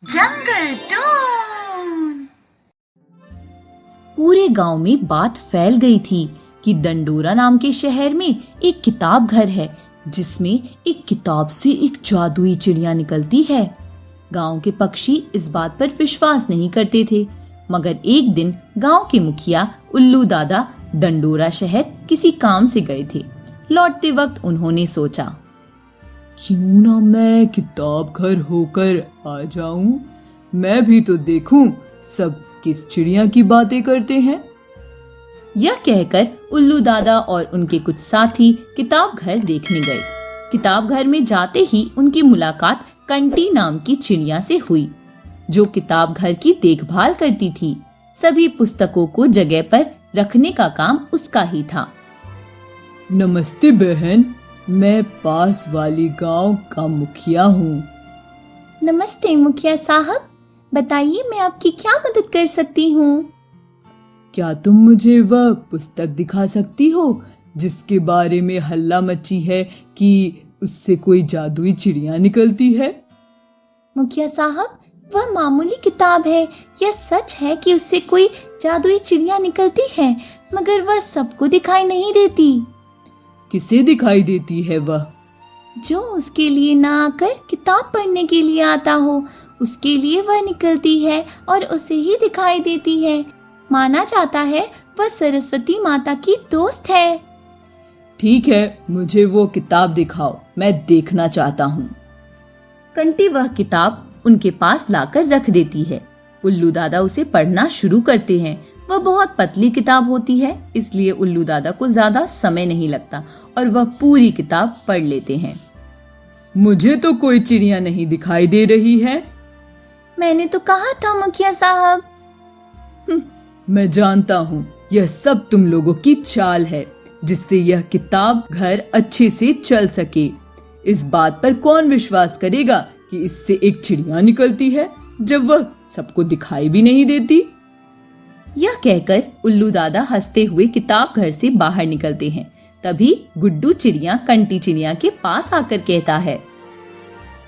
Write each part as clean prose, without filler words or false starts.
जंगल twin. पूरे गांव में बात फैल गई थी कि डंडोरा नाम के शहर में एक किताब घर है जिसमें एक किताब से एक जादुई चिड़िया निकलती है। गांव के पक्षी इस बात पर विश्वास नहीं करते थे, मगर एक दिन गांव के मुखिया उल्लू दादा डंडोरा शहर किसी काम से गए थे। लौटते वक्त उन्होंने सोचा, क्यों ना मैं किताब घर होकर आ जाऊं, मैं भी तो देखूं सब किस चिड़िया की बातें करते हैं। यह कहकर उल्लू दादा और उनके कुछ साथी किताब घर देखने गए। किताब घर में जाते ही उनकी मुलाकात कंटी नाम की चिड़िया से हुई, जो किताब घर की देखभाल करती थी। सभी पुस्तकों को जगह पर रखने का काम उसका ही था। नमस्ते बहन, मैं पास वाली गांव का मुखिया हूँ। नमस्ते मुखिया साहब, बताइए मैं आपकी क्या मदद कर सकती हूँ। क्या तुम मुझे वह पुस्तक दिखा सकती हो जिसके बारे में हल्ला मची है कि उससे कोई जादुई चिड़िया निकलती है? मुखिया साहब, वह मामूली किताब है। यह सच है कि उससे कोई जादुई चिड़िया निकलती है, मगर वह सबको दिखाई नहीं देती। किसे दिखाई देती है वह? जो उसके लिए ना आकर किताब पढ़ने के लिए आता हो, उसके लिए वह निकलती है और उसे ही दिखाई देती है। माना जाता है वह सरस्वती माता की दोस्त है। ठीक है, मुझे वो किताब दिखाओ, मैं देखना चाहता हूँ। कंटी वह किताब उनके पास लाकर रख देती है। उल्लू दादा उसे पढ़ना शुरू करते हैं। वह बहुत पतली किताब होती है, इसलिए उल्लू दादा को ज्यादा समय नहीं लगता और वह पूरी किताब पढ़ लेते हैं। मुझे तो कोई चिड़िया नहीं दिखाई दे रही है। मैंने तो कहा था मुखिया साहब। मैं जानता हूँ यह सब तुम लोगों की चाल है, जिससे यह किताब घर अच्छे से चल सके। इस बात पर कौन विश्वास करेगा कि इससे एक चिड़िया निकलती है जब वह सबको दिखाई भी नहीं देती। यह कहकर उल्लू दादा हंसते हुए किताब घर से बाहर निकलते हैं। तभी गुड्डू चिड़िया कंटी चिड़िया के पास आकर कहता है,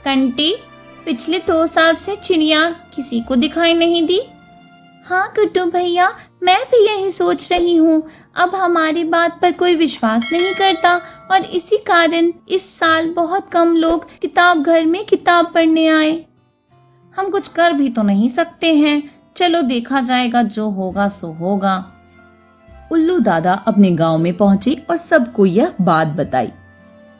कंटी, पिछले 2 साल से चिड़िया किसी को दिखाई नहीं दी। हाँ गुड्डू भैया, मैं भी यही सोच रही हूँ। अब हमारी बात पर कोई विश्वास नहीं करता और इसी कारण इस साल बहुत कम लोग किताब घर में किताब पढ़ने आए। हम कुछ कर भी तो नहीं सकते हैं। चलो देखा जाएगा, जो होगा सो होगा। उल्लू दादा अपने गांव में पहुंचे और सबको यह बात बताई।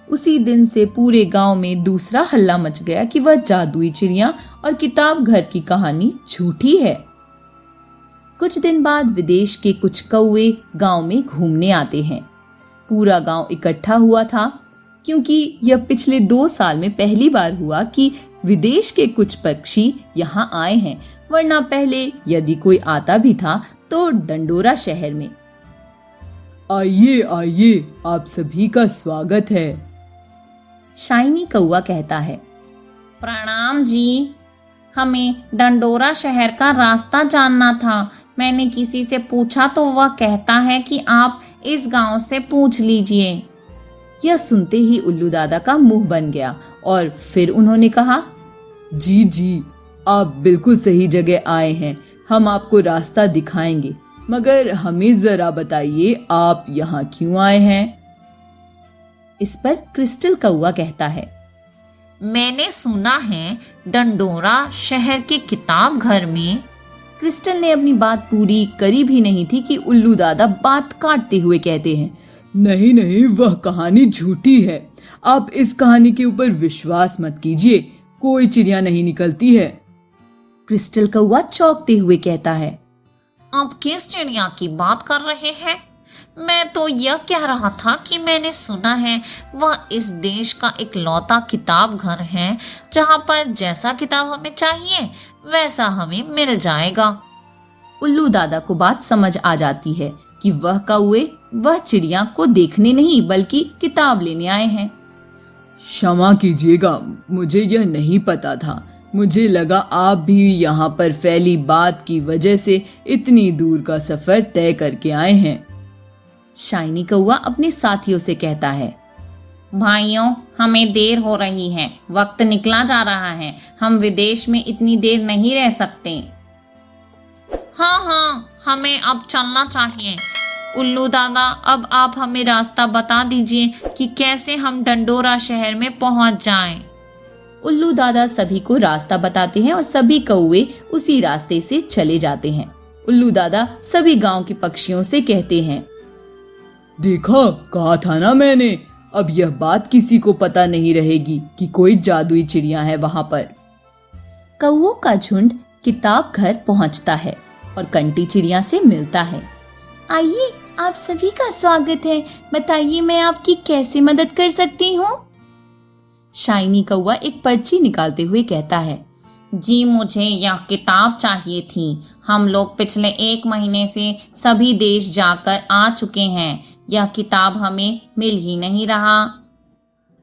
उसी दिन से पूरे गांव में दूसरा हल्ला मच गया कि वह जादुई चिड़िया और किताब घर की कहानी झूठी है। कुछ दिन बाद विदेश के कुछ कौवे गांव में घूमने आते हैं। पूरा गांव इकट्ठा हुआ था, क्योंकि यह पिछले 2 साल में पहली बार हुआ कि विदेश के कुछ पक्षी यहाँ आए हैं, वरना पहले यदि कोई आता भी था तो डंडोरा शहर में। आइए आइए, आप सभी का स्वागत है। शाइनी कौवा कहता है, प्रणाम जी, हमें डंडोरा शहर का रास्ता जानना था। मैंने किसी से पूछा तो वह कहता है कि आप इस गांव से पूछ लीजिए। यह सुनते ही उल्लू दादा का मुंह बन गया और फिर उन्होंने कहा, जी जी, आप बिल्कुल सही जगह आए हैं। हम आपको रास्ता दिखाएंगे, मगर हमें जरा बताइए आप यहाँ क्यों आए हैं? इस पर क्रिस्टल कौवा कहता है, मैंने सुना है डंडोरा शहर के किताब घर में। क्रिस्टल ने अपनी बात पूरी करी भी नहीं थी कि उल्लू दादा बात काटते हुए कहते हैं, नहीं नहीं, वह कहानी झूठी है। आप इस कहानी के ऊपर विश्वास मत कीजिए, कोई चिड़िया नहीं निकलती है। क्रिस्टल कौवा चौंकते हुए कहता है, आप किस चिड़िया की बात कर रहे हैं? मैं तो यह कह रहा था कि मैंने सुना है वह इस देश का इकलौता किताब घर है जहाँ पर जैसा किताब हमें चाहिए वैसा हमें मिल जाएगा। उल्लू दादा को बात समझ आ जाती है कि वह कौवे वह चिड़िया को देखने नहीं बल्कि किताब लेने आए हैं। क्षमा कीजिएगा, मुझे यह नहीं पता था। मुझे लगा आप भी यहाँ पर फैली बात की वजह से इतनी दूर का सफर तय करके आए हैं। शाइनी कौवा अपने साथियों से कहता है, भाइयों, हमें देर हो रही है, वक्त निकला जा रहा है, हम विदेश में इतनी देर नहीं रह सकते। हाँ, हमें अब चलना चाहिए। उल्लू दादा, अब आप हमें रास्ता बता दीजिए कि कैसे हम डंडोरा शहर में पहुंच जाएं। उल्लू दादा सभी को रास्ता बताते हैं और सभी कौवे उसी रास्ते से चले जाते हैं। उल्लू दादा सभी गांव के पक्षियों से कहते हैं, देखा, कहा था ना मैंने, अब यह बात किसी को पता नहीं रहेगी कि कोई जादुई चिड़िया है वहाँ पर। कौवों का झुंड किताब घर पहुँचता है और कंटी चिड़िया से मिलता है। आइए, आप सभी का स्वागत है, बताइए मैं आपकी कैसे मदद कर सकती हूँ। शाइनी कौवा एक पर्ची निकालते हुए कहता है, जी मुझे यह किताब चाहिए थी। हम लोग पिछले 1 महीने से सभी देश जाकर आ चुके हैं, यह किताब हमें मिल ही नहीं रहा।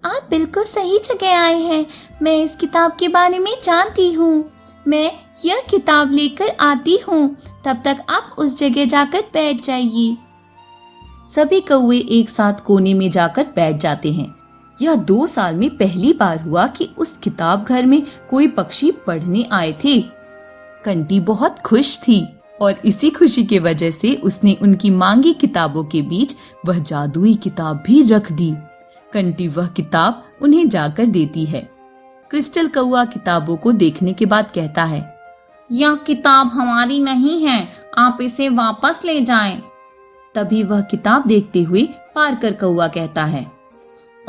आप बिल्कुल सही जगह आए हैं, मैं इस किताब के बारे में जानती हूँ। मैं यह किताब लेकर आती हूँ, तब तक आप उस जगह जाकर बैठ जाइए। सभी कौवे एक साथ कोने में जाकर बैठ जाते हैं। यह 2 साल में पहली बार हुआ कि उस किताब घर में कोई पक्षी पढ़ने आए थे। कंटी बहुत खुश थी और इसी खुशी के वजह से उसने उनकी मांगी किताबों के बीच वह जादुई किताब भी रख दी। कंटी वह किताब उन्हें जाकर देती है। क्रिस्टल कौवा किताबों को देखने के बाद कहता है, यह किताब हमारी नहीं है, आप इसे वापस ले जाएं। तभी वह किताब देखते हुए पारकर कौवा कहता है,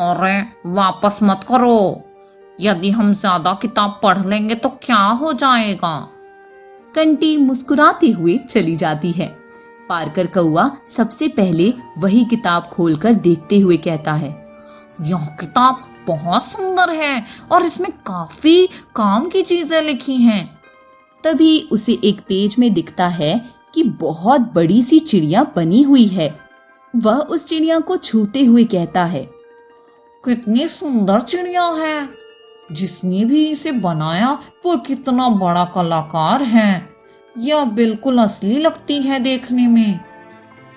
अरे वापस मत करो, यदि हम ज्यादा किताब पढ़ लेंगे तो क्या हो जाएगा। कंटी मुस्कुराते हुए चली जाती है। पारकर कौवा सबसे पहले वही किताब खोलकर देखते हुए कहता है, यह किताब बहुत सुंदर है और इसमें काफी काम की चीजें लिखी हैं। तभी उसे एक पेज में दिखता है कि बहुत बड़ी सी चिड़िया बनी हुई है। वह उस चिड़िया को छूते हुए कहता है, कितनी सुंदर चिड़िया है, जिसने भी इसे बनाया वो कितना बड़ा कलाकार है, यह बिल्कुल असली लगती है देखने में।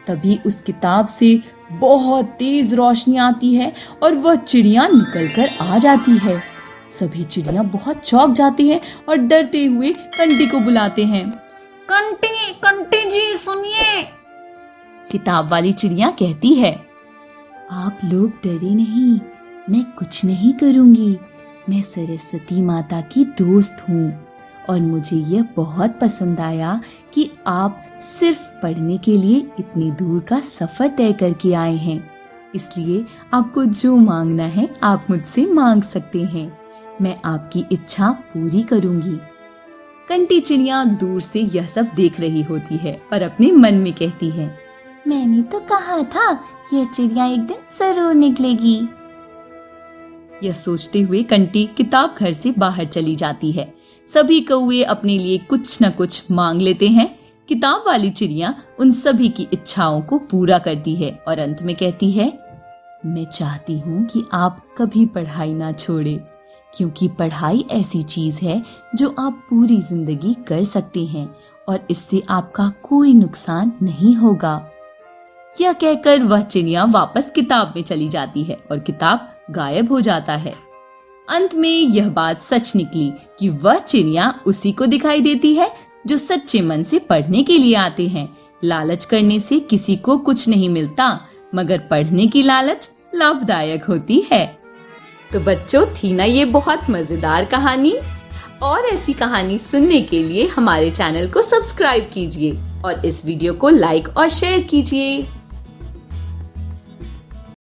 तभी उस किताब से बहुत तेज रोशनी आती है और वह चिड़िया निकलकर आ जाती है। सभी चिड़िया बहुत चौंक जाती हैं और डरते हुए कंटी को बुलाते हैं। कंटी जी सुनिए। किताब वाली चिड़िया कहती है, आप लोग डरे नहीं, मैं कुछ नहीं करूंगी। मैं सरस्वती माता की दोस्त हूँ और मुझे यह बहुत पसंद आया कि आप सिर्फ पढ़ने के लिए इतनी दूर का सफर तय करके आए हैं। इसलिए आपको जो मांगना है आप मुझसे मांग सकते हैं, मैं आपकी इच्छा पूरी करूंगी। कंटी चिड़िया दूर से यह सब देख रही होती है और अपने मन में कहती है, मैंने तो कहा था यह चिड़िया एक दिन जरूर निकलेगी। यह सोचते हुए कंटी किताब घर से बाहर चली जाती है। सभी कौवे अपने लिए कुछ न कुछ मांग लेते हैं। किताब वाली चिड़िया उन सभी की इच्छाओं को पूरा करती है और अंत में कहती है, मैं चाहती हूँ कि आप कभी पढ़ाई ना छोड़े, क्योंकि पढ़ाई ऐसी चीज है जो आप पूरी जिंदगी कर सकते हैं और इससे आपका कोई नुकसान नहीं होगा। यह कहकर वह चिड़िया वापस किताब में चली जाती है और किताब गायब हो जाता है। अंत में यह बात सच निकली कि वह चिड़िया उसी को दिखाई देती है जो सच्चे मन से पढ़ने के लिए आते हैं। लालच करने से किसी को कुछ नहीं मिलता, मगर पढ़ने की लालच लाभदायक होती है। तो बच्चों, थी ना ये बहुत मजेदार कहानी। और ऐसी कहानी सुनने के लिए हमारे चैनल को सब्सक्राइब कीजिए और इस वीडियो को लाइक और शेयर कीजिए।